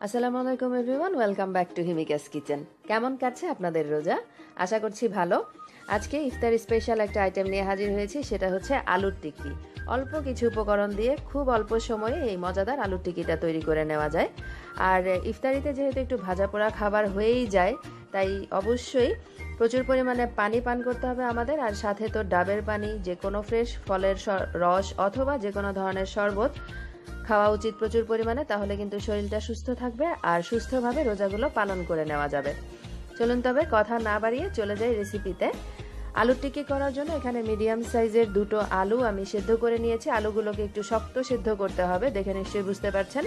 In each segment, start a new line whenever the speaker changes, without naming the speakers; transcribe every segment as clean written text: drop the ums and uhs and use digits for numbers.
আসসালামু আলাইকুম everyone, welcome back to Himika's kitchen. কেমন কাটছে আপনাদের রোজা? আশা করছি ভালো। আজকে ইফতার স্পেশাল একটা আইটেম নিয়ে হাজির হয়েছি, সেটা হচ্ছে আলুর টিক্কি। অল্প কিছু উপকরণ দিয়ে খুব অল্প সময়ে এই মজাদার আলুর টিক্কিটা তৈরি করে নেওয়া যায়। আর ইফতারিতে যেহেতু একটু ভাজা পোড়া খাবার হয়েই যায়, তাই অবশ্যই প্রচুর পরিমাণে পানি পান করতে হবে আমাদের। আর সাথে তো ডাবের পানি, যে কোনো ফ্রেশ ফলের রস অথবা যে কোনো ধরনের শরবত খাওয়া উচিত প্রচুর পরিমাণে, তাহলে কিন্তু শরীরটা সুস্থ থাকবে আর সুস্থভাবে রোজাগুলো পালন করে নেওয়া যাবে। চলুন তবে কথা না বাড়িয়ে চলে যাই রেসিপিতে। আলুর টিক্কি করার জন্য এখানে মিডিয়াম সাইজের দুটো আলু আমি সেদ্ধ করে নিয়েছি। আলুগুলোকে একটু শক্ত সেদ্ধ করতে হবে, দেখে নিশ্চয়ই বুঝতে পারছেন।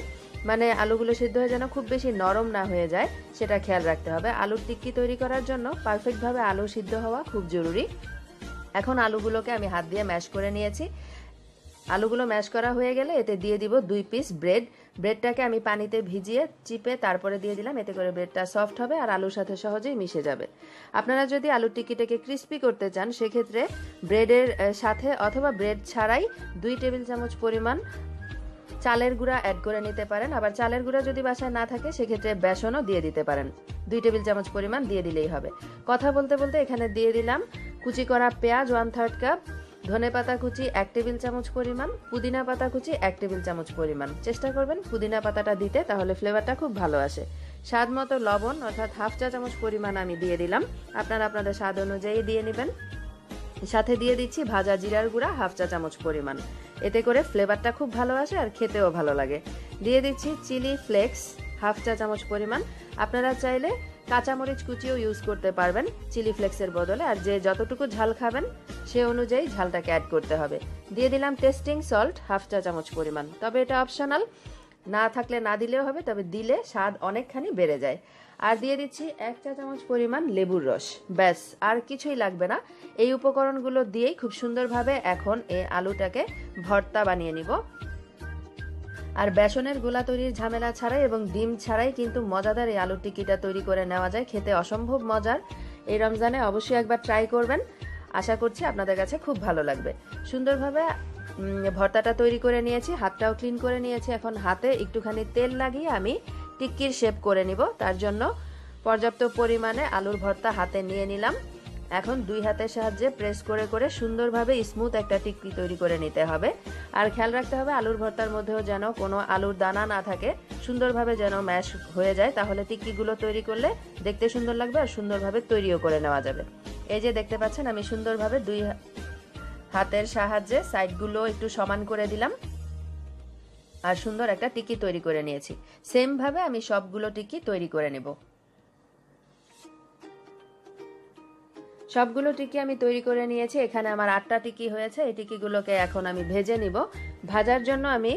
মানে আলুগুলো সেদ্ধ হয়ে যেন খুব বেশি নরম না হয়ে যায়, সেটা খেয়াল রাখতে হবে। আলুর টিক্কি তৈরি করার জন্য পারফেক্টভাবে আলু সিদ্ধ হওয়া খুব জরুরি। এখন আলুগুলোকে আমি হাত দিয়ে ম্যাশ করে নিয়েছি। আলুগুলো ম্যাশ করা হয়ে গেলে এতে দিয়ে দিব 2 পিস ব্রেড। ব্রেডটাকে আমি পানিতে ভিজিয়ে চিপে তারপরে দিয়ে দিলাম, এতে করে ব্রেডটা সফট হবে আর আলুর সাথে সহজেই মিশে যাবে। আপনারা যদি আলুর টিক্কিটাকে ক্রিস্পি করতে চান, সেক্ষেত্রে ব্রেডের সাথে অথবা ব্রেড ছাড়াই 2 টেবিল চামচ পরিমাণ চালের গুঁড়া অ্যাড করে নিতে পারেন। আবার চালের গুঁড়া যদি বাসায় না থাকে, সেক্ষেত্রে বেসনও দিয়ে দিতে পারেন। 2 টেবিল চামচ পরিমাণ দিয়ে দিলেই হবে। কথা বলতে বলতে এখানে দিয়ে দিলাম কুচি করা পেঁয়াজ 1/3 কাপ, ধনে পাতা কুচি 1 টেবিল চামচ পরিমাণ, পুদিনা পাতা কুচি 1 টেবিল চামচ পরিমাণ। চেষ্টা করবেন পুদিনা পাতাটা দিতে, তাহলে ফ্লেভারটা খুব ভালো আসে। স্বাদ মতো লবণ অর্থাৎ 1/2 চা চামচ পরিমাণ আমি দিয়ে দিলাম। আপনারা আপনাদের স্বাদ অনুযায়ী দিয়ে নেবেন। সাথে দিয়ে দিচ্ছি ভাজা জিরার গুঁড়া 1/2 চা চামচ পরিমাণ। এতে করে ফ্লেভারটা খুব ভালো আসে আর খেতেও ভালো লাগে। দিয়ে দিচ্ছি চিলি ফ্লেক্স 1/2 চা চামচ পরিমাণ। আপনারা চাইলে কাঁচামরিচ কুচিও ইউজ করতে পারবেন চিলি ফ্লেক্সের বদলে, আর যে যতটুকু ঝাল খাবেন সে অনুযায়ী ঝালটাকে অ্যাড করতে হবে। দিয়ে দিলাম টেস্টিং সল্ট 1/2 চা চামচ পরিমাণ, তবে এটা অপশনাল, না থাকলে না দিলেও হবে, তবে দিলে স্বাদ অনেকখানি বেড়ে যায়। আর দিয়ে দিচ্ছি 1 চা চামচ পরিমাণ লেবুর রস। ব্যাস, আর কিছুই লাগবে না। এই উপকরণগুলো দিয়েই খুব সুন্দরভাবে এখন এই আলুটাকে ভর্তা বানিয়ে নিব। আর বেসনের গোলা তৈরির ঝামেলা ছাড়াই এবং ডিম ছাড়াই কিন্তু মজাদার এই আলুর টিক্কিটা তৈরি করে নেওয়া যায়, খেতে অসম্ভব মজার। এই রমজানে অবশ্যই একবার ট্রাই করবেন, আশা করছি আপনাদের কাছে খুব ভালো লাগবে। সুন্দরভাবে ভর্তাটা তৈরি করে নিয়েছি, হাতটাও ক্লিন করে নিয়েছি। এখন হাতে একটুখানি তেল লাগিয়ে আমি টিক্কির শেপ করে নিব। তার জন্য পর্যাপ্ত পরিমাণে আলুর ভর্তা হাতে নিয়ে নিলাম। এখন 2 হাতের সাহায্যে প্রেস করে করে সুন্দরভাবে স্মুথ একটা টিক্কি তৈরি করে নিতে হবে। আর খেয়াল রাখতে হবে আলুর ভর্তার মধ্যেও যেন কোনো আলুর দানা না থাকে, সুন্দরভাবে যেন ম্যাশ হয়ে যায়, তাহলে টিক্কিগুলো তৈরি করলে দেখতে সুন্দর লাগবে আর সুন্দরভাবে তৈরিও করে নেওয়া যাবে। এই যে দেখতে পাচ্ছেন, আমি সুন্দরভাবে 2 হাতের সাহায্যে সাইডগুলো একটু সমান করে দিলাম আর সুন্দর একটা টিক্কি তৈরি করে নিয়েছি। সেম ভাবে আমি সবগুলো টিক্কি তৈরি করে নেব। সবগুলো টিক্কি আমি তৈরি করে নিয়েছি। এখানে আমার 8টা টিক্কি হয়েছে। এই টিক্কিগুলোকে এখন আমি ভেজে নিব। ভাজার জন্য আমি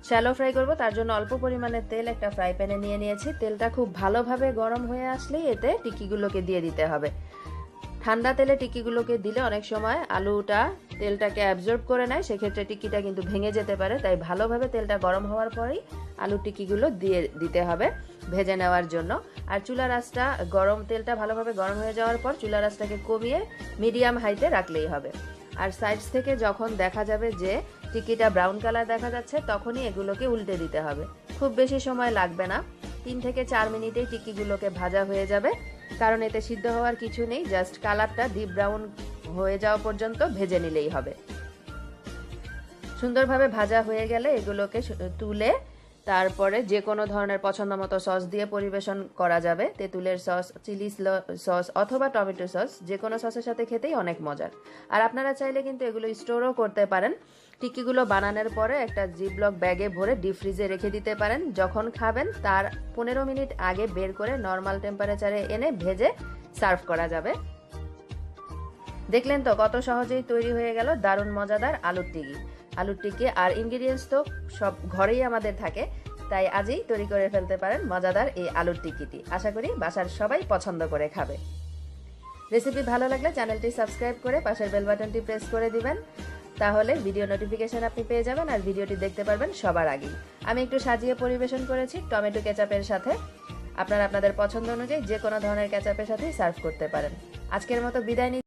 শ্যালো ফ্রাই করব, তার জন্য অল্প পরিমাণে তেল একটা ফ্রাই প্যানে নিয়ে নিয়েছি। তেলটা খুব ভালোভাবে গরম হয়ে আসলেই এতে টিক্কিগুলোকে দিয়ে দিতে হবে। ঠান্ডা তেলে টিক্কিগুলোকে দিলে অনেক সময় আলুটা তেলটাকে অ্যাবজর্ব করে নেয়, সেক্ষেত্রে টিক্কিটা কিন্তু ভেঙে যেতে পারে। তাই ভালোভাবে তেলটা গরম হওয়ার পরেই আলুর টিক্কিগুলো দিয়ে দিতে হবে ভেজে নেওয়ার জন্য। আর চুলার আঁচটা তেলটা ভালোভাবে গরম হয়ে যাওয়ার পর চুলার আঁচটাকে কমিয়ে মিডিয়াম হাইতে রাখলেই হবে। আর সাইডস থেকে যখন দেখা যাবে যে টিক্কিটা ব্রাউন কালার দেখা যাচ্ছে, তখনই এগুলোকে উল্টে দিতে হবে। খুব বেশি সময় লাগবে না, 3 থেকে 4 মিনিটেই টিক্কিগুলোকে ভাজা হয়ে যাবে, কারণ এতে সিদ্ধ হওয়ার কিছু নেই। জাস্ট কালারটা ডিপ ব্রাউন হয়ে যাওয়া পর্যন্ত ভেজে নিলেই হবে। সুন্দরভাবে ভাজা হয়ে গেলে এগুলোকে তুলে তারপরে যে কোনো ধরনের পছন্দ মতো সস দিয়ে পরিবেশন করা যাবে। তেঁতুলের সস, চিলি সস অথবা টমেটো সস, যে কোনো সসের সাথে খেতেই অনেক মজার। আর আপনারা চাইলে কিন্তু এগুলো স্টোরও করতে পারেন। টিক্কিগুলো বানানোর পরে একটা জিপলক ব্যাগে ভরে ডিপ ফ্রিজে রেখে দিতে পারেন। যখন খাবেন তার 15 মিনিট আগে বের করে নর্মাল টেম্পারেচারে এনে ভেজে সার্ভ করা যাবে। দেখলেন তো কত সহজেই তৈরি হয়ে গেল দারুণ মজাদার আলুর টিক্কি। আর ইনগ্রিডিয়েন্টস তো সব ঘরেই আমাদের থাকে, তাই আজই তৈরি করে ফেলতে পারেন মজাদার এই আলুর টিক্কিটি। আশা করি বাসার সবাই পছন্দ করে খাবে। রেসিপি ভালো লাগলে চ্যানেলটি সাবস্ক্রাইব করে পাশের বেল বাটনটি প্রেস করে দিবেন, তাহলে ভিডিও নোটিফিকেশন আপনি পেয়ে যাবেন আর ভিডিওটি দেখতে পারবেন সবার আগেই। আমি একটু সাজিয়ে পরিবেশন করেছি টমেটো কেচাপের সাথে। আপনারা আপনাদের পছন্দ অনুযায়ী যে কোনো ধরনের কেচাপের সাথেই সার্ভ করতে পারেন। আজকের মতো বিদায় নিচ্ছি।